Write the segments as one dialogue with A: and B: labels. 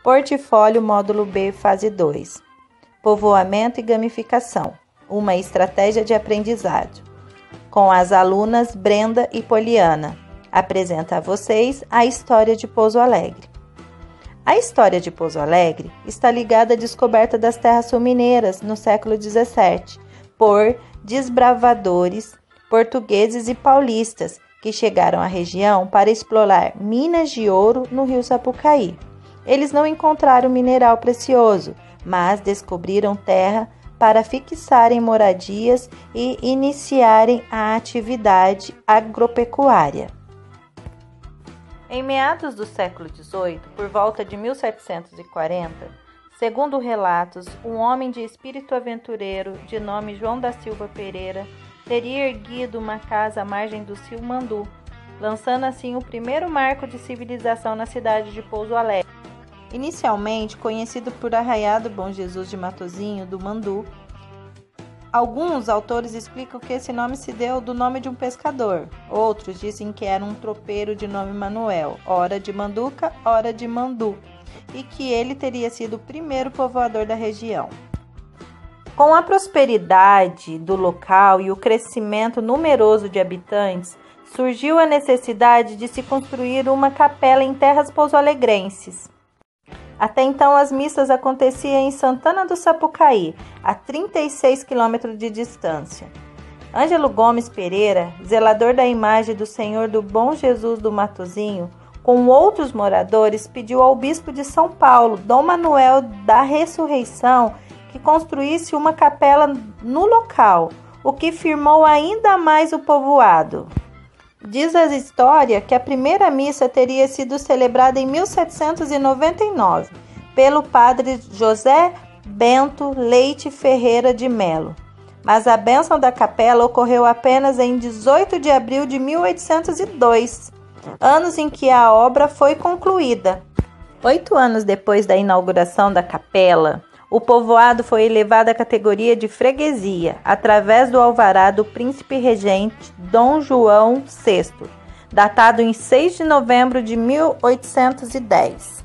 A: Portfólio Módulo B, Fase 2. Povoamento e gamificação. Uma estratégia de aprendizado. Com as alunas Brenda e Poliana. Apresenta a vocês a história de Pouso Alegre. A história de Pouso Alegre está ligada à descoberta das terras sul-mineiras no século XVII por desbravadores portugueses e paulistas que chegaram à região para explorar minas de ouro no rio Sapucaí. Eles não encontraram mineral precioso, mas descobriram terra para fixarem moradias e iniciarem a atividade agropecuária. Em meados do século XVIII, por volta de 1740, segundo relatos, um homem de espírito aventureiro, de nome João da Silva Pereira, teria erguido uma casa à margem do rio Mandu, lançando assim o primeiro marco de civilização na cidade de Pouso Alegre. Inicialmente conhecido por Arraiá do Bom Jesus de Matozinho do Mandu, alguns autores explicam que esse nome se deu do nome de um pescador. Outros dizem que era um tropeiro de nome Manuel, ora de Manduca, ora de Mandu, e que ele teria sido o primeiro povoador da região. Com a prosperidade do local e o crescimento numeroso de habitantes, surgiu a necessidade de se construir uma capela em terras pouso-alegrenses. Até então, as missas aconteciam em Santana do Sapucaí, a 36 quilômetros de distância. Ângelo Gomes Pereira, zelador da imagem do Senhor do Bom Jesus do Matozinho, com outros moradores, pediu ao bispo de São Paulo, Dom Manuel da Ressurreição, que construísse uma capela no local, o que firmou ainda mais o povoado. Diz a história que a primeira missa teria sido celebrada em 1799 pelo padre José Bento Leite Ferreira de Melo, mas a bênção da capela ocorreu apenas em 18 de abril de 1802, anos em que a obra foi concluída. 8 anos depois da inauguração da capela, o povoado foi elevado à categoria de freguesia, através do alvará do príncipe regente Dom João VI, datado em 6 de novembro de 1810.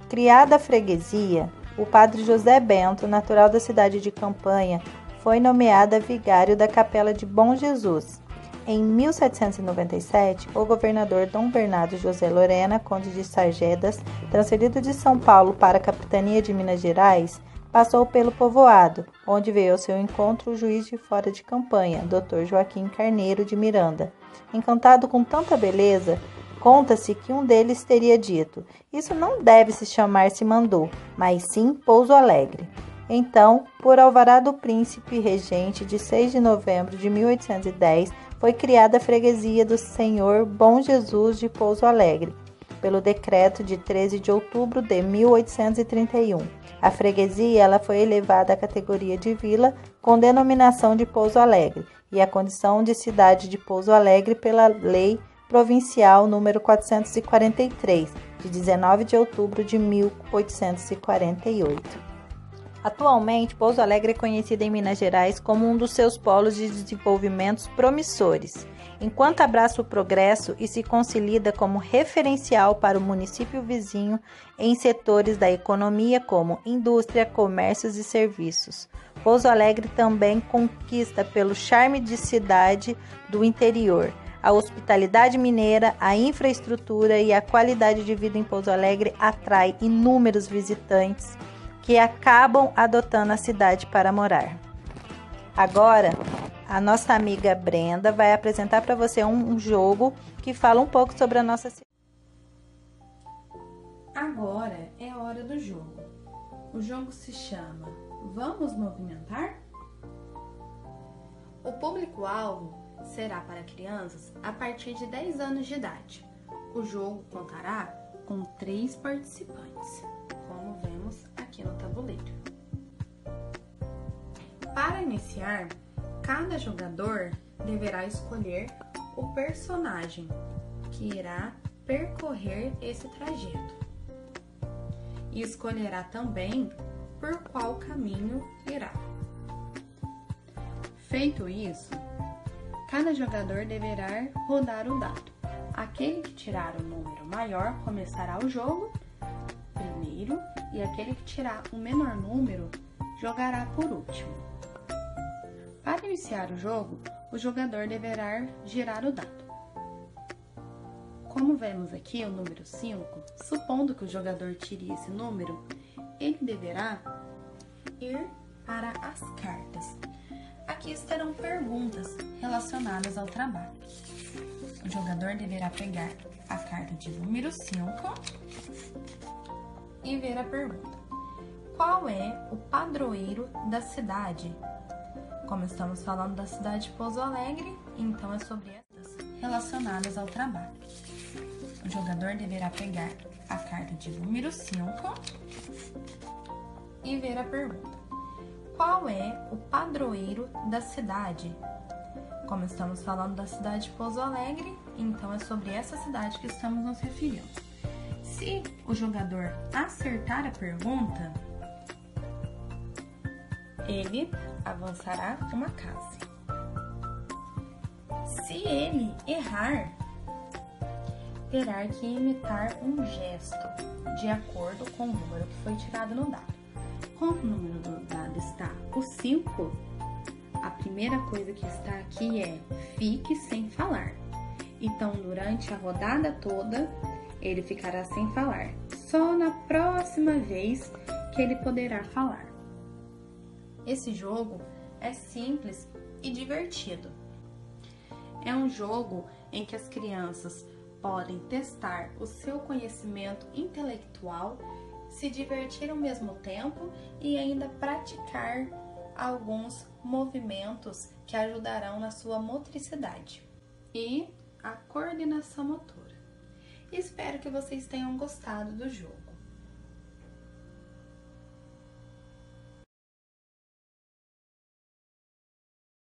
A: Criada a freguesia, o padre José Bento, natural da cidade de Campanha, foi nomeado vigário da Capela de Bom Jesus. Em 1797, o governador Dom Bernardo José Lorena, conde de Sargedas, transferido de São Paulo para a capitania de Minas Gerais, passou pelo povoado, onde veio ao seu encontro o juiz de fora de Campanha, Dr. Joaquim Carneiro de Miranda. Encantado com tanta beleza, conta-se que um deles teria dito: "Isso não deve se chamar-se Mandu, mas sim Pouso Alegre." Então, por alvará do príncipe regente de 6 de novembro de 1810, foi criada a freguesia do Senhor Bom Jesus de Pouso Alegre, pelo decreto de 13 de outubro de 1831. A freguesia ela foi elevada à categoria de vila com denominação de Pouso Alegre e a condição de cidade de Pouso Alegre pela Lei Provincial número 443, de 19 de outubro de 1848. Atualmente, Pouso Alegre é conhecida em Minas Gerais como um dos seus polos de desenvolvimentos promissores, enquanto abraça o progresso e se consolida como referencial para o município vizinho em setores da economia como indústria, comércios e serviços. Pouso Alegre também conquista pelo charme de cidade do interior, a hospitalidade mineira, a infraestrutura e a qualidade de vida em Pouso Alegre atrai inúmeros visitantes que acabam adotando a cidade para morar. Agora, a nossa amiga Brenda vai apresentar para você um jogo que fala um pouco sobre a nossa cidade.
B: Agora é a hora do jogo. O jogo se chama Vamos Movimentar? O público-alvo será para crianças a partir de 10 anos de idade. O jogo contará com 3 participantes, como vemos aqui no tabuleiro. Para iniciar, cada jogador deverá escolher o personagem que irá percorrer esse trajeto e escolherá também por qual caminho irá. Feito isso, cada jogador deverá rodar o dado. Aquele que tirar o número maior começará o jogo primeiro e aquele que tirar o menor número jogará por último. Para iniciar o jogo, o jogador deverá girar o dado. Como vemos aqui o número 5, supondo que o jogador tire esse número, ele deverá ir para as cartas. Aqui estarão perguntas relacionadas ao trabalho. O jogador deverá pegar a carta de número 5 e ver a pergunta. Qual é o padroeiro da cidade? Como estamos falando da cidade de Pouso Alegre, então é sobre essas relacionadas ao trabalho. O jogador deverá pegar a carta de número 5 e ver a pergunta. Qual é o padroeiro da cidade? Como estamos falando da cidade de Pouso Alegre, então é sobre essa cidade que estamos nos referindo. Se o jogador acertar a pergunta, ele avançará uma casa. Se ele errar, terá que imitar um gesto de acordo com o número que foi tirado no dado. Como o número do dado está o 5, a primeira coisa que está aqui é fique sem falar. Então, durante a rodada toda, ele ficará sem falar. Só na próxima vez que ele poderá falar. Esse jogo é simples e divertido. É um jogo em que as crianças podem testar o seu conhecimento intelectual, se divertir ao mesmo tempo e ainda praticar alguns movimentos que ajudarão na sua motricidade e a coordenação motora. Espero que vocês tenham gostado do jogo.